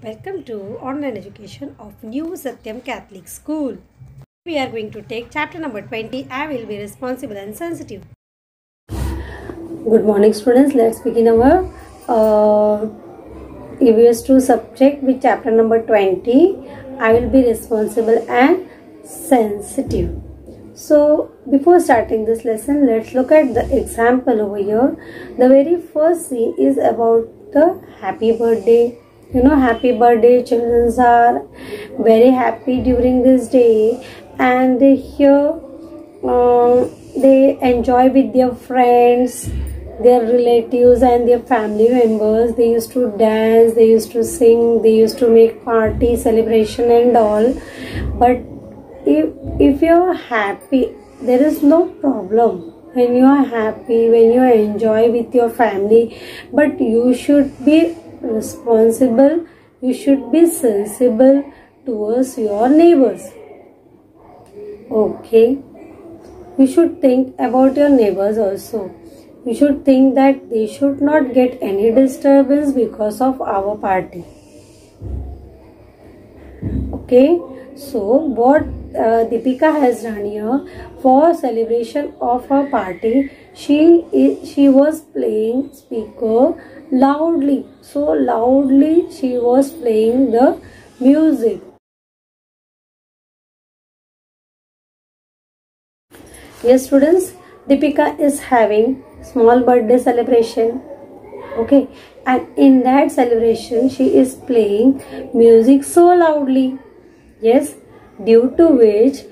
Welcome to online education of New Satyam Catholic School. We are going to take chapter number 20. I will be responsible and sensitive. Good morning, students. Let's begin our EVS 2 subject with chapter number 20. I will be responsible and sensitive. So before starting this lesson, let's look at the example over here. The very first scene is about the happy birthday. You know, happy birthday, children are very happy during this day, and they enjoy with their friends, their relatives and their family members. They used to dance, they used to sing, they used to make party celebration and all. But if you're happy, there is no problem. When you are happy, when you enjoy with your family, but you should be responsible, you should be sensible towards your neighbors. Okay, you should think about your neighbors also. You should think that they should not get any disturbance because of our party. Okay, so what Deepika has done here, for celebration of her party, she was playing speaker loudly, so loudly she was playing the music. Yes, students, Deepika is having small birthday celebration. Okay, and in that celebration she is playing music so loudly. Yes, due to which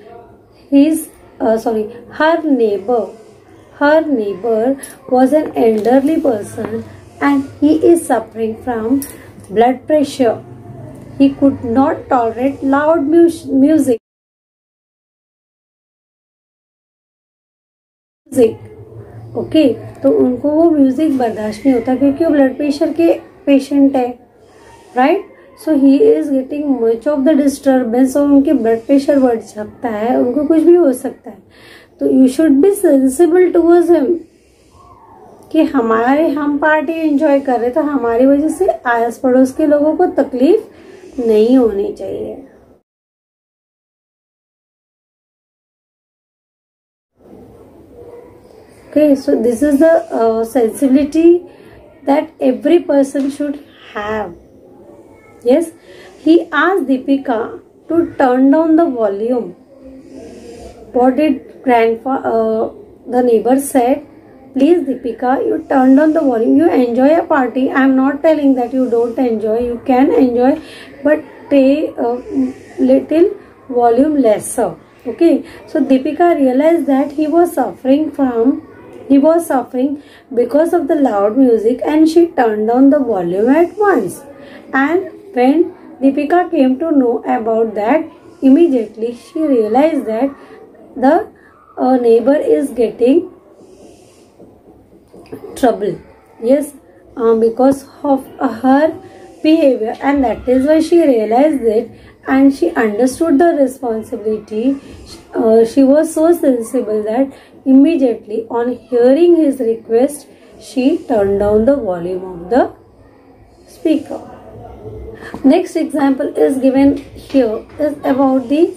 her neighbor was an elderly person, and he is suffering from blood pressure. He could not tolerate loud music. Okay, तो उनको वो music बर्दाश्त नहीं होता क्योंकि वो blood pressure के patient है, right. So he is getting much of the disturbance, और उनके ब्लड प्रेशर बढ़ सकता है, उनको कुछ भी हो सकता है. तो you should be sensible towards him कि हम पार्टी एंजॉय कर रहे, तो हमारी वजह से आस पड़ोस के लोगों को तकलीफ नहीं होनी चाहिए. Okay, so this is the sensibility that every person should have. Yes, he asked Deepika to turn down the volume. What did the neighbor said? Please, Deepika, you turn down the volume. You enjoy a party. I am not telling that you don't enjoy. You can enjoy, but take a little volume lesser. Okay, so Deepika realized that he was suffering because of the loud music, and she turned down the volume at once. And when Deepika came to know about that, immediately she realized that the neighbor is getting trouble. Yes, because of her behavior, and that is why she realized it, and she understood the responsibility. She was so sensible that immediately on hearing his request, she turned down the volume of the speaker. Next example is given here, is about the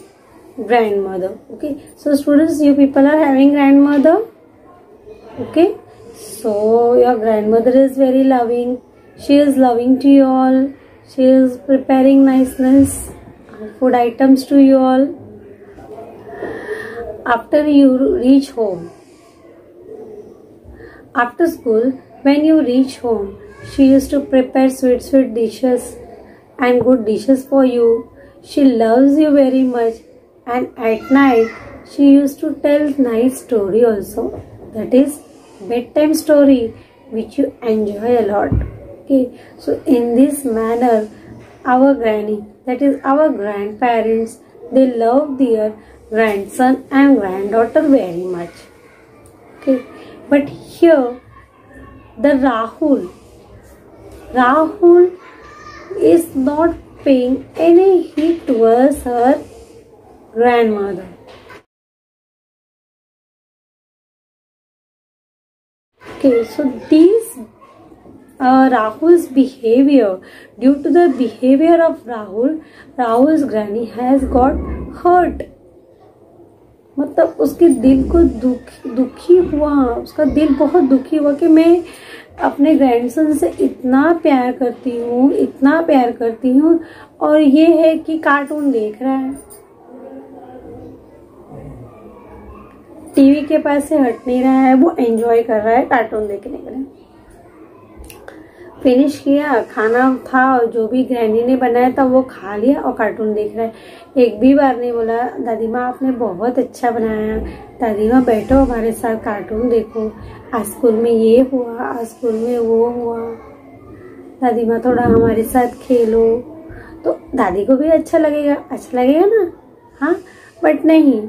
grandmother. Okay, so students, you people are having grandmother. Okay, so your grandmother is very loving. She is loving to you all. She is preparing nice food items to you all. After you reach home, after school, when you reach home, she used to prepare sweet dishes and good dishes for you. She loves you very much, and at night she used to tell nice story also, that is bedtime story, which you enjoy a lot. Okay, so in this manner, our granny, that is our grandparents, they love their grandson and granddaughter very much. Okay, but here the Rahul is not paying any heed towards her grandmother. Okay, so these Rahul's behavior. Due to the behavior of Rahul, Rahul's granny has got hurt. मतलब उसके दिल को दुखी हुआ, उसका दिल बहुत दुखी हुआ कि मैं अपने ग्रैंडसन से इतना प्यार करती हूँ, इतना प्यार करती हूँ, और ये है कि कार्टून देख रहा है, टीवी के पास से हट नहीं रहा है, वो एंजॉय कर रहा है कार्टून देखने के लिए। फिनिश किया, खाना था जो भी ग्रैनी ने बनाया था वो खा लिया और कार्टून देख रहा है। एक भी बार नहीं बोला दादी माँ आपने बहुत अच्छा बनाया, दादी माँ बैठो हमारे साथ कार्टून देखो, आज स्कूल में ये हुआ, आज स्कूल में वो हुआ, दादी माँ थोड़ा हमारे साथ खेलो, तो दादी को भी अच्छा लगेगा ना। हाँ, बट नहीं,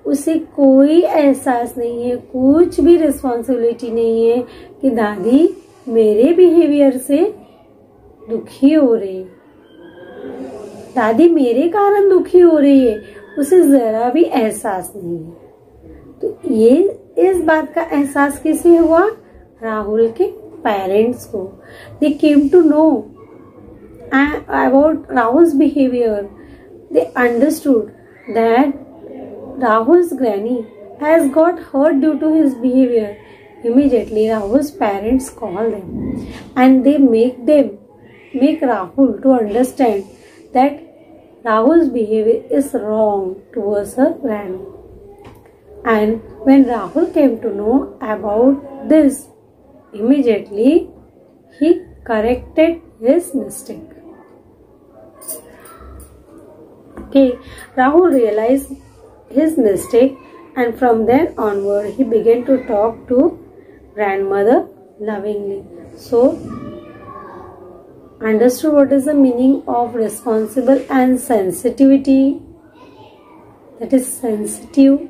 उसे कोई एहसास नहीं है, कुछ भी रिस्पॉन्सिबिलिटी नहीं है कि दादी मेरे बिहेवियर से दुखी हो रही, दादी मेरे कारण दुखी हो रही है, उसे जरा भी एहसास नहीं है। तो ये इस बात का एहसास किसे हुआ? राहुल के पेरेंट्स को। They came to know about Rahul's behaviour. They understood that Rahul's granny has got hurt due to his behavior. Immediately, Rahul's parents call them and they make Rahul to understand that Rahul's behavior is wrong towards her granny. And when Rahul came to know about this, immediately he corrected his mistake. Okay, Rahul realized his mistake, and from then onward he began to talk to grandmother lovingly. So understood what is the meaning of responsible and sensitivity? That is sensitive.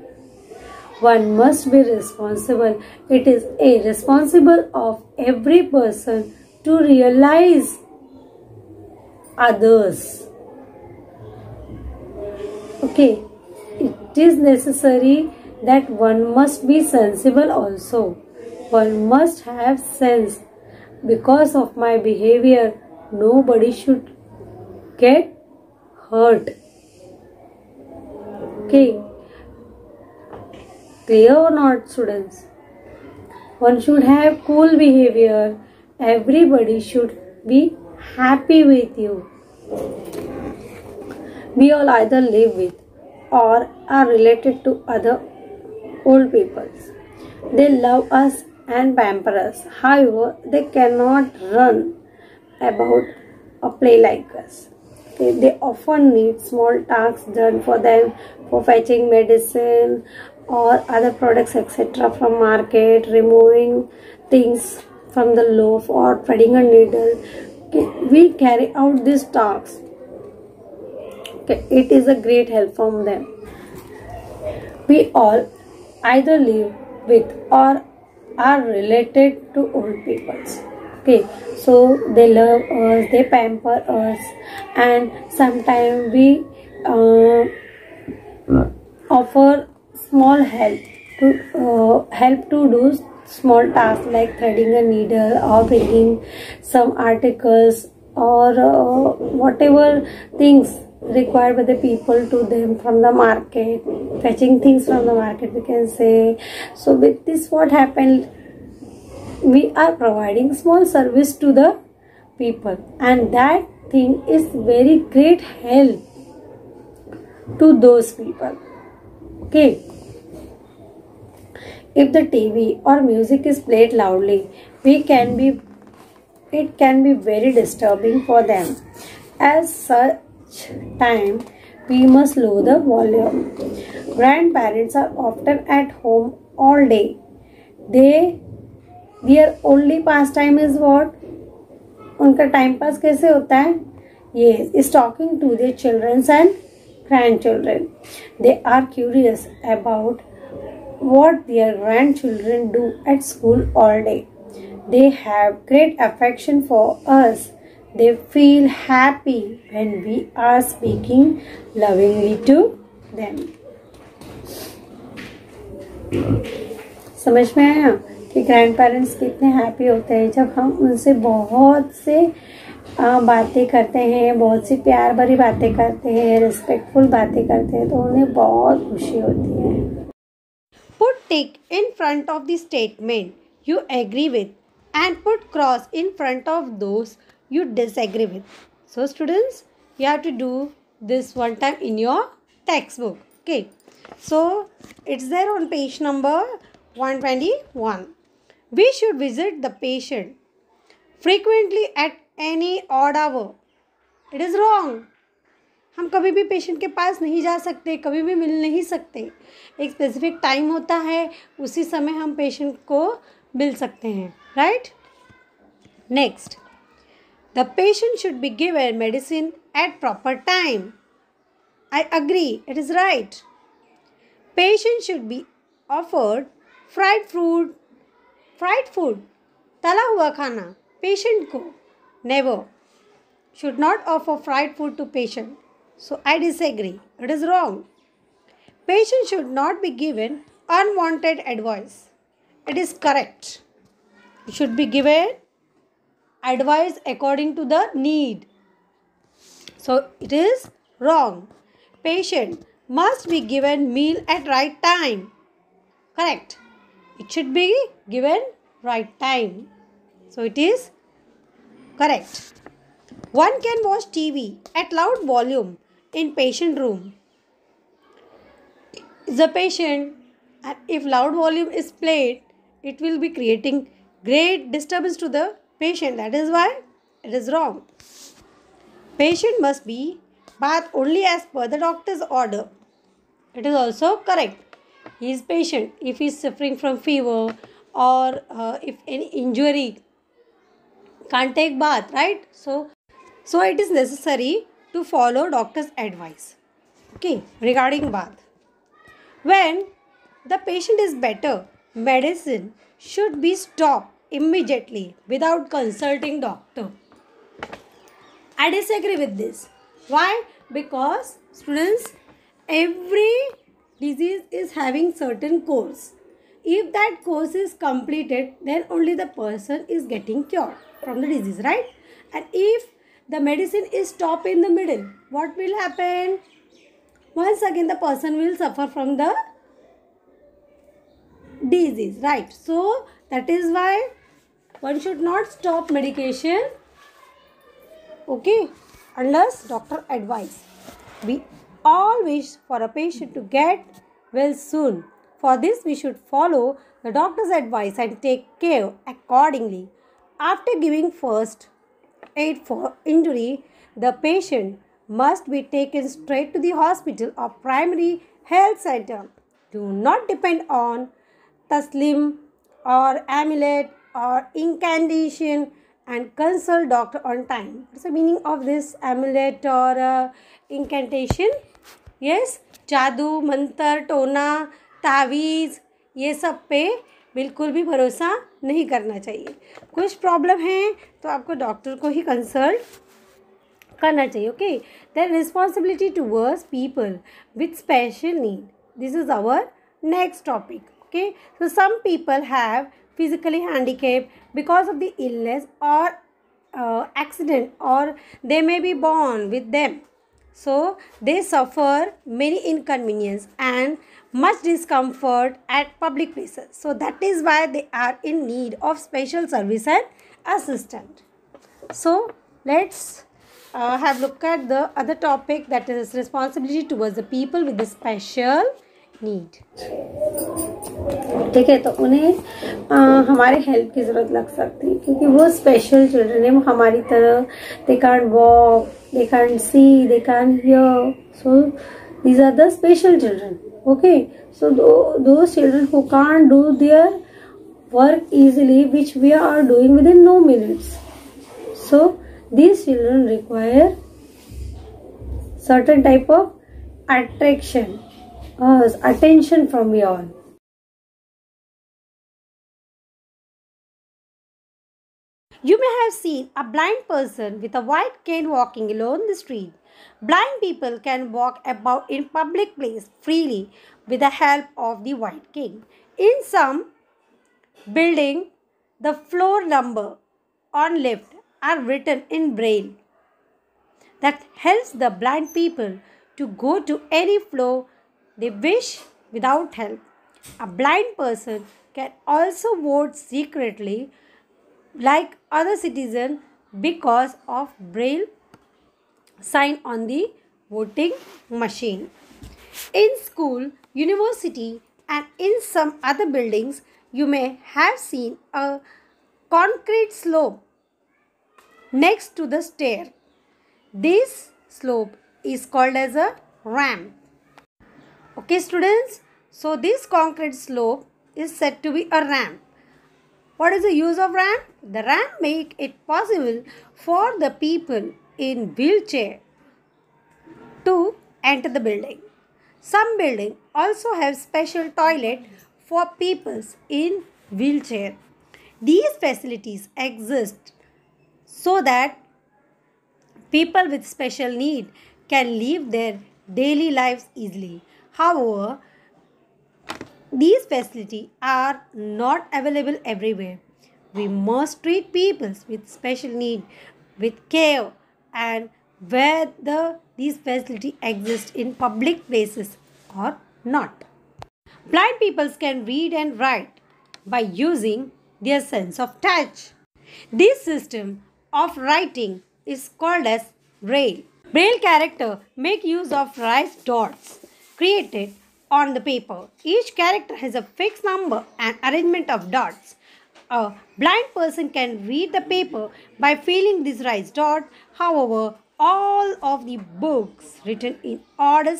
One must be responsible. It is irresponsible of every person to realize others. Okay, it is necessary that one must be sensible also. One must have sense. Because of my behavior, nobody should get hurt. Okay, clear or not, students? One should have cool behavior. Everybody should be happy with you. We all either live with or are related to other old people. They love us and pamper us. However, they cannot run about or play like us. They often need small tasks done for them, for fetching medicine or other products etc. from market, removing things from the loaf or threading a needle. We carry out these tasks. It is a great help from them. We all either live with or are related to old people. Okay, so they love us, they pamper us, and sometimes we offer small help to do small tasks like threading a needle or bringing some articles or whatever things required by the people to them from the market, fetching things from the market, we can say. So with this, what happened, we are providing small service to the people, and that thing is very great help to those people. Okay, if the TV or music is played loudly, it can be very disturbing for them. As such time, we must lower the volume. Grandparents are often at home all day. Their only pastime is what? उनका time pass कैसे होता है? Yes, is talking to their children and grandchildren. They are curious about what their grandchildren do at school all day. They have great affection for us. They feel happy when we are speaking lovingly to them. समझ में आया कि grand parents कितने happy होते हैं जब हम उनसे बहुत से बातें करते हैं, बहुत सी प्यार भरी बातें करते हैं, रिस्पेक्टफुल बातें करते हैं, तो उन्हें बहुत खुशी होती है. Put tick in front of the statement you agree with and put cross in front of those you disagree with. So students, you have to do this one time in your textbook. Okay. So it's there on page number 121. We should visit the patient frequently at any odd hour. It is wrong. हम कभी भी patient के पास नहीं जा सकते, कभी भी मिल नहीं सकते. एक स्पेसिफिक टाइम होता है, उसी समय हम पेशेंट को मिल सकते हैं. Right. Next, the patient should be given medicine eight proper time. I agree, it is right. Patient should be offered fried food, तला हुआ खाना पेशेंट को. Never. Should not offer fried food to patient. So I disagree. It is wrong. Patient should not be given unwanted advice. It is correct. You should be given advice according to the need. So it is wrong. Patient must be given meal at right time. Correct. It should be given right time. So it is correct. One can watch TV at loud volume in patient room. The patient, if loud volume is played, it will be creating great disturbance to the patient. That is why it is wrong. Patient must be bathed only as per the doctor's order. It is also correct. He is patient. If he is suffering from fever or if any injury, can't take bath, right? So it is necessary to follow doctor's advice. Okay, regarding bath. When the patient is better, medicine should be stopped immediately without consulting doctor. I disagree with this. Why? Because students, every disease is having certain course. If that course is completed, then only the person is getting cured from the disease, right? And if the medicine is stopped in the middle, what will happen? Once again the person will suffer from the disease, right? So that is why one should not stop medication, okay, unless doctor advice. We all wish for a patient to get well soon. For this we should follow the doctor's advice and take care accordingly. After giving first aid for injury, the patient must be taken straight to the hospital or primary health center. Do not depend on taslim or amulet or incantation and consult doctor on time. What's the meaning of this amulet or incantation? Yes, जादू, मंत्र, टोना, तावीज़, ये सब पे बिल्कुल भी भरोसा नहीं करना चाहिए. कुछ प्रॉब्लम है तो आपको डॉक्टर को ही कंसल्ट करना चाहिए. Okay. Their responsibility towards people with special need. This is our next topic. Okay. So some people have physically handicap because of the illness और accident, or they may be born with them. So they suffer many inconvenience and much discomfort at public places. So that is why they are in need of special service and assistant. So let's have look at the other topic, that is responsibility towards the people with the special need. ठीक है. तो उन्हें हमारे help की ज़रूरत लग सकती है क्योंकि वो स्पेशल चिल्ड्रन है. वो हमारी तरह they can't walk, they can't see, they can't hear. So these are the special children. Okay. So those children who can't do their work easily, which we are doing within no minutes. So these children require certain type of attraction, attention from you all. You may have seen a blind person with a white cane walking alone the street. Blind people can walk about in public place freely with the help of the white cane. In some building, the floor number on lift are written in braille. That helps the blind people to go to any floor they wish without help. A blind person can also vote secretly like other citizens because of braille sign on the voting machine. In school, university and in some other buildings, you may have seen a concrete slope next to the stair. This slope is called as a ramp. Okay students, so this concrete slope is said to be a ramp. What is the use of ramp? The ramp make it possible for the people in wheelchair to enter the building. Some buildings also have special toilet for people in wheelchair. These facilities exist so that people with special need can live their daily lives easily. However, these facilities are not available everywhere. We must treat people with special need with care and whether these facilities exist in public places or not. Blind people can read and write by using their sense of touch. This system of writing is called as Braille. Braille character make use of raised dots created on the paper. Each character has a fixed number and arrangement of dots. A blind person can read the paper by filling this raised dot. However, all of the books written in ordinary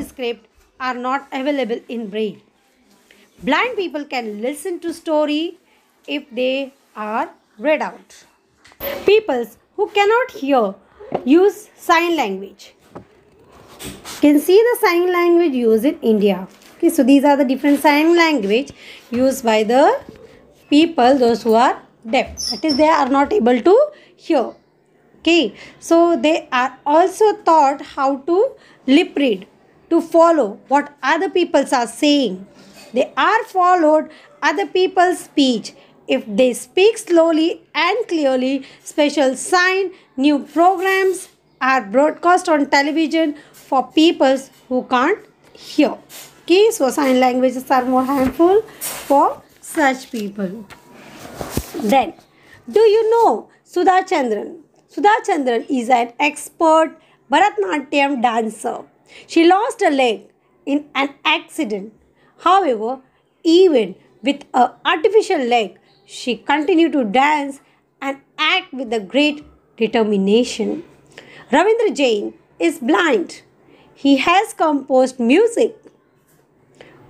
script are not available in Braille. Blind people can listen to story if they are read out. People who cannot hear use sign language. You can see the sign language used in India. Okay, so these are the different sign language used by the people, those who are deaf. That is, they are not able to hear. Okay, so they are also taught how to lip read, to follow what other people are saying. They are followed other people's speech. If they speak slowly and clearly, special sign, new programs are broadcast on television for people who can't hear. Okay, so sign languages are more harmful for such people. Then, do you know Sudha Chandran? Sudha Chandran is an expert Bharatanatyam dancer. She lost a leg in an accident. However, even with an artificial leg, she continued to dance and act with a great determination. Ravindra Jain is blind. He has composed music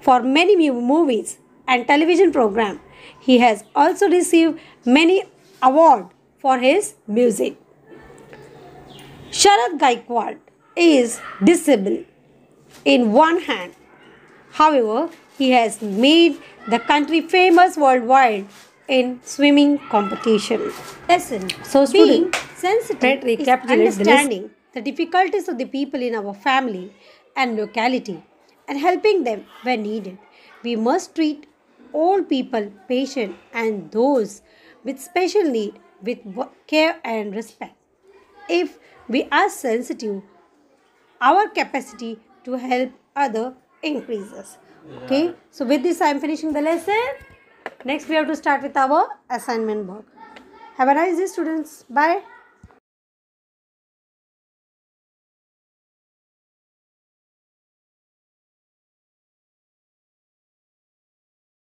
for many movies and television programs. He has also received many awards for his music. Sharad Gaikwad is disabled in one hand. However, he has made the country famous worldwide in swimming competition. Lesson. So, being sensitive is understanding the difficulties of the people in our family and locality and helping them when needed. We must treat all people, patient and those with special need with care and respect. If we are sensitive, our capacity to help other increases. Okay, so with this I am finishing the lesson. Next we have to start with our assignment work. Have a nice day students. Bye.